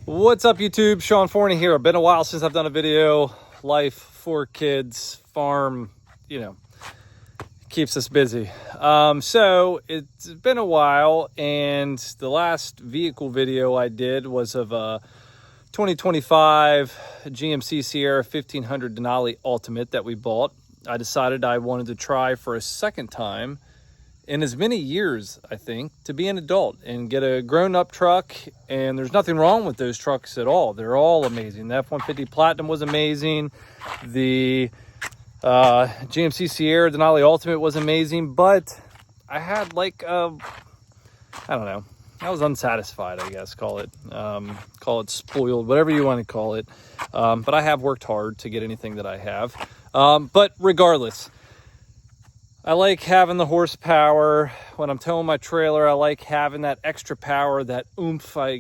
What's up, YouTube? Sean Forney here. Been a while since I've done a video. Life, 4 kids, farm, keeps us busy. So it's been a while, and the last vehicle video I did was of a 2025 GMC Sierra 1500 Denali Ultimate that we bought. I decided I wanted to try for a second time in as many years, I think, to be an adult and get a grown-up truck. And there's nothing wrong with those trucks at all. They're all amazing. The F150 Platinum was amazing. The GMC Sierra Denali Ultimate was amazing. But I had I don't know. I was unsatisfied, I guess. Call it spoiled, whatever you want to call it. But I have worked hard to get anything that I have. But regardless, I like having the horsepower. When I'm towing my trailer, I like having that extra power, that oomph. I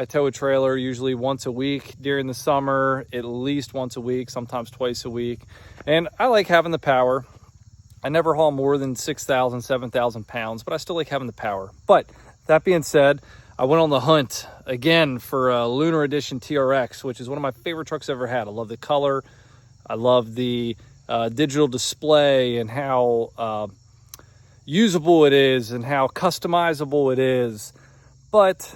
tow a trailer usually once a week during the summer, at least once a week, sometimes twice a week. And I like having the power. I never haul more than 6,000, 7,000 pounds, but I still like having the power. But that being said, I went on the hunt again for a Lunar Edition TRX, which is one of my favorite trucks I've ever had. I love the color. I love the digital display and how usable it is and how customizable it is. But,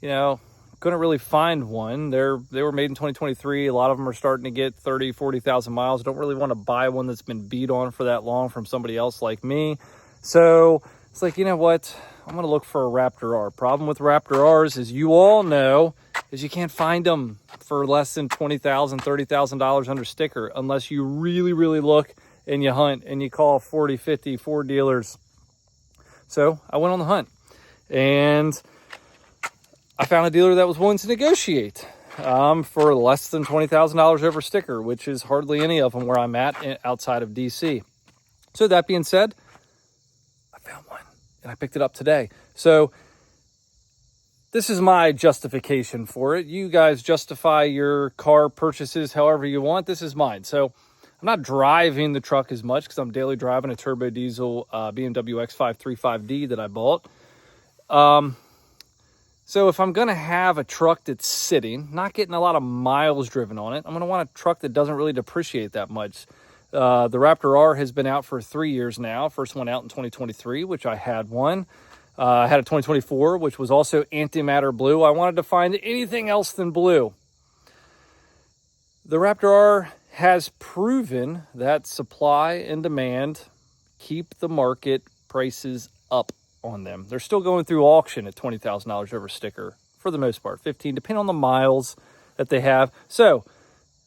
couldn't really find one. They were made in 2023. A lot of them are starting to get 30, 40,000 miles. I don't really want to buy one that's been beat on for that long from somebody else like me. So it's like, you know what? I'm going to look for a Raptor R. Problem with Raptor Rs, as you all know, is you can't find them for less than $20,000, $30,000 under sticker unless you really, really look and you hunt and you call 40, 50 Ford dealers. So I went on the hunt and I found a dealer that was willing to negotiate for less than $20,000 over sticker, which is hardly any of them where I'm at outside of DC. So that being said, I found one and I picked it up today. So this is my justification for it. You guys justify your car purchases however you want. This is mine. So I'm not driving the truck as much because I'm daily driving a turbo diesel BMW X535D that I bought. So if I'm going to have a truck that's sitting, not getting a lot of miles driven on it, I'm going to want a truck that doesn't really depreciate that much. The Raptor R has been out for 3 years now. First one out in 2023, which I had one. I had a 2024, which was also antimatter blue. I wanted to find anything else than blue. The Raptor R has proven that supply and demand keep the market prices up on them. They're still going through auction at $20,000 over sticker for the most part, 15, depending on the miles that they have. So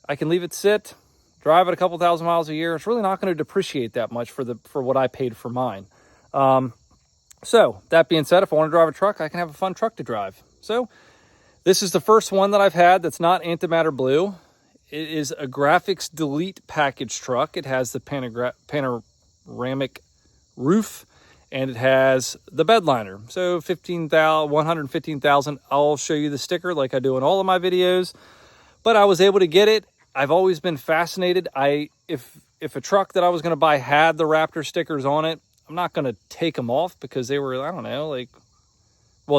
I can leave it sit, drive it a couple thousand miles a year. It's really not going to depreciate that much for what I paid for mine. So that being said, if I want to drive a truck, I can have a fun truck to drive. So this is the first one that I've had that's not antimatter blue. It is a graphics delete package truck. It has the panoramic roof and it has the bed liner. So 115,000. I'll show you the sticker like I do in all of my videos, but I was able to get it. I've always been fascinated. If a truck that I was going to buy had the Raptor stickers on it, I'm not going to take them off because they were, I don't know,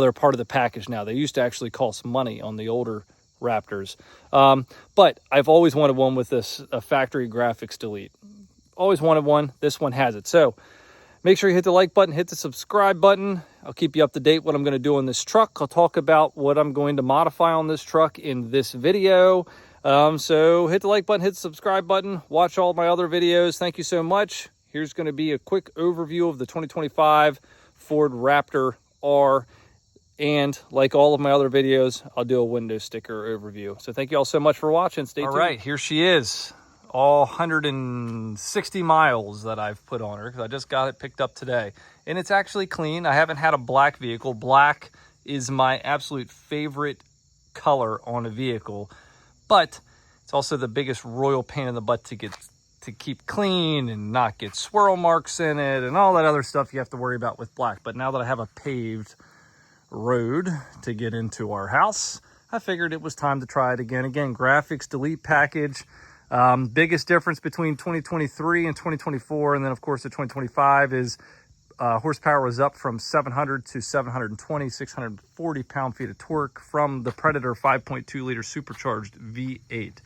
they're part of the package now. They used to actually cost money on the older Raptors. But I've always wanted one with a factory graphics delete. Always wanted one. This one has it. So make sure you hit the like button, hit the subscribe button. I'll keep you up to date what I'm going to do on this truck. I'll talk about what I'm going to modify on this truck in this video. So hit the like button, hit the subscribe button, watch all my other videos. Thank you so much. Here's going to be a quick overview of the 2025 Ford Raptor R. And like all of my other videos, I'll do a window sticker overview. So thank you all so much for watching. Stay tuned. All right, here she is. All 160 miles that I've put on her because I just got it picked up today. And it's actually clean. I haven't had a black vehicle. Black is my absolute favorite color on a vehicle. But it's also the biggest royal pain in the butt to keep clean and not get swirl marks in it and all that other stuff you have to worry about with black. But now that I have a paved road to get into our house, I figured it was time to try it again. Again, graphics delete package. Biggest difference between 2023 and 2024, and then of course the 2025 is horsepower was up from 700 to 720, 640 pound-feet of torque from the Predator 5.2 liter supercharged V8.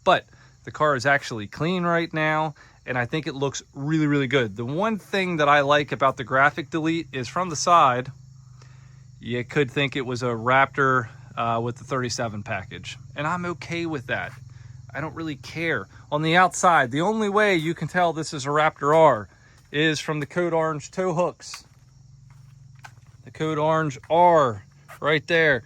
But the car is actually clean right now, and I think it looks really, really good. The one thing that I like about the graphic delete is from the side, you could think it was a Raptor with the 37 package, and I'm okay with that. I don't really care. On the outside, the only way you can tell this is a Raptor R is from the code orange tow hooks. The code orange R right there.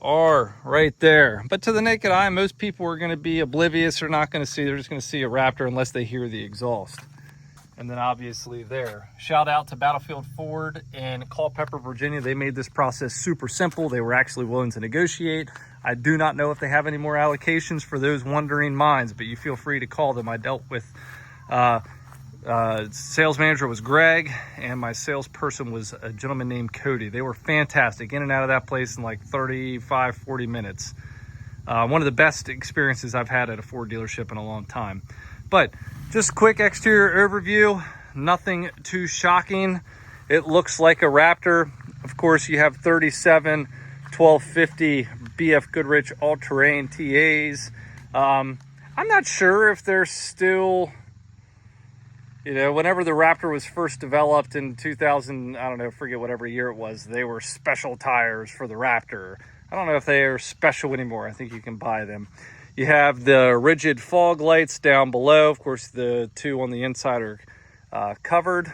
R right there. But to the naked eye, most people are going to be oblivious or not going to see. They're just going to see a Raptor unless they hear the exhaust. And then obviously there. Shout out to Battlefield Ford in Culpeper, Virginia. They made this process super simple. They were actually willing to negotiate. I do not know if they have any more allocations for those wondering minds, but you feel free to call them. I dealt with sales manager was Greg, and my salesperson was a gentleman named Cody. They were fantastic, in and out of that place in like 35, 40 minutes. One of the best experiences I've had at a Ford dealership in a long time. But just quick exterior overview, nothing too shocking. It looks like a Raptor. Of course, you have 37 1250 BF Goodrich all-terrain TAs. I'm not sure if they're still... You know, whenever the Raptor was first developed in 2000, I don't know, forget whatever year it was, they were special tires for the Raptor. I don't know if they are special anymore. I think you can buy them. You have the rigid fog lights down below. Of course, the two on the inside are covered.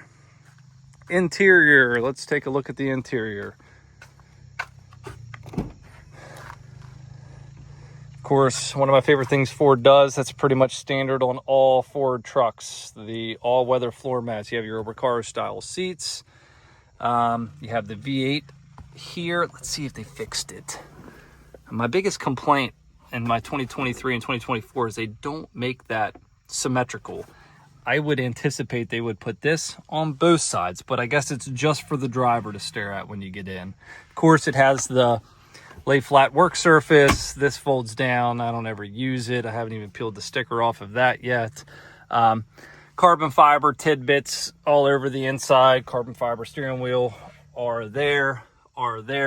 Interior, let's take a look at the interior. Of course, one of my favorite things Ford does, that's pretty much standard on all Ford trucks, the all-weather floor mats. You have your Recaro style seats. You have the V8 here. Let's see if they fixed it. My biggest complaint in my 2023 and 2024 is they don't make that symmetrical. I would anticipate they would put this on both sides, but I guess it's just for the driver to stare at when you get in. Of course, it has the lay flat work surface. This folds down. I don't ever use it. I haven't even peeled the sticker off of that yet. Carbon fiber tidbits all over the inside. Carbon fiber steering wheel are there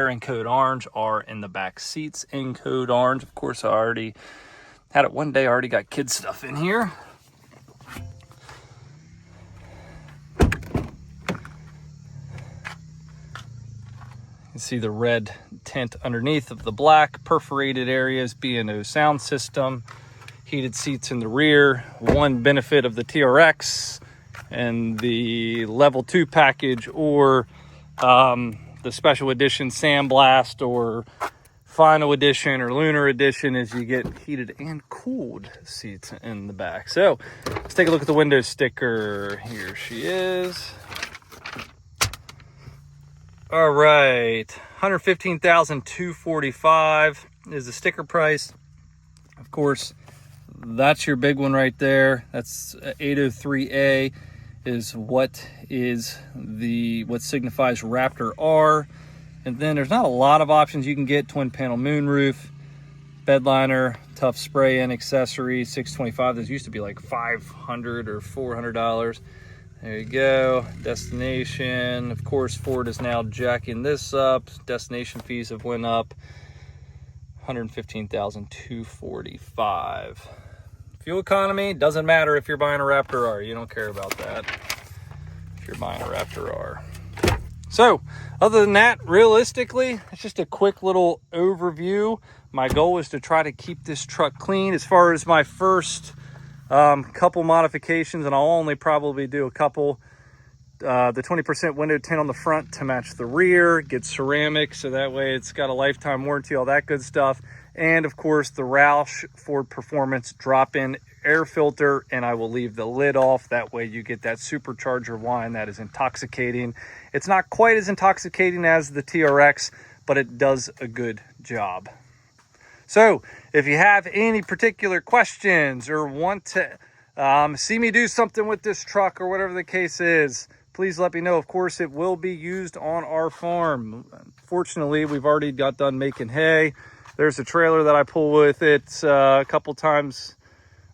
in code orange, are in the back seats in code orange. Of course, I already had it one day. I already got kid stuff in here. You can see the red tint underneath of the black, perforated areas, B&O sound system, heated seats in the rear. One benefit of the TRX and the level 2 package, or the special edition Sandblast or final edition or lunar edition, is you get heated and cooled seats in the back. So let's take a look at the window sticker. Here she is. All right, $115,245 is the sticker price. Of course, that's your big one right there. That's 803A is what signifies Raptor R. And then there's not a lot of options you can get. Twin panel moonroof, bed liner, tough spray and accessories, $625. Those used to be like $500 or $400. There you go. Destination. Of course, Ford is now jacking this up. Destination fees have went up. $115,245. Fuel economy doesn't matter if you're buying a Raptor R. You don't care about that if you're buying a Raptor R. So, other than that, realistically, it's just a quick little overview. My goal is to try to keep this truck clean. As far as my first couple modifications, and I'll only probably do a couple. The 20% window tint on the front to match the rear, get ceramic so that way it's got a lifetime warranty, all that good stuff. And of course the Roush Ford Performance drop-in air filter, and I will leave the lid off. That way you get that supercharger whine that is intoxicating. It's not quite as intoxicating as the TRX, but it does a good job. So if you have any particular questions or want to see me do something with this truck or whatever the case is, please let me know. Of course, it will be used on our farm. Fortunately, we've already got done making hay. There's a trailer that I pull with it a couple times,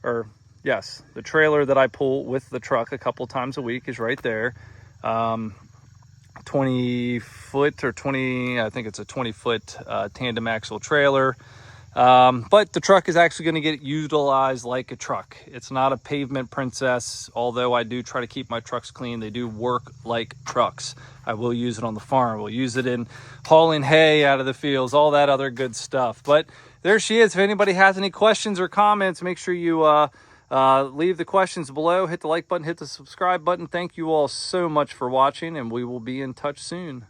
or yes, the trailer that I pull with the truck a couple times a week is right there. 20 foot or 20, I think it's a 20 foot tandem axle trailer. But the truck is actually going to get utilized like a truck. It's not a pavement princess, although I do try to keep my trucks clean. They do work like trucks. I will use it on the farm. We'll use it in hauling hay out of the fields, all that other good stuff. But there she is. If anybody has any questions or comments, make sure you leave the questions below. Hit the like button, hit the subscribe button. Thank you all so much for watching, and we will be in touch soon.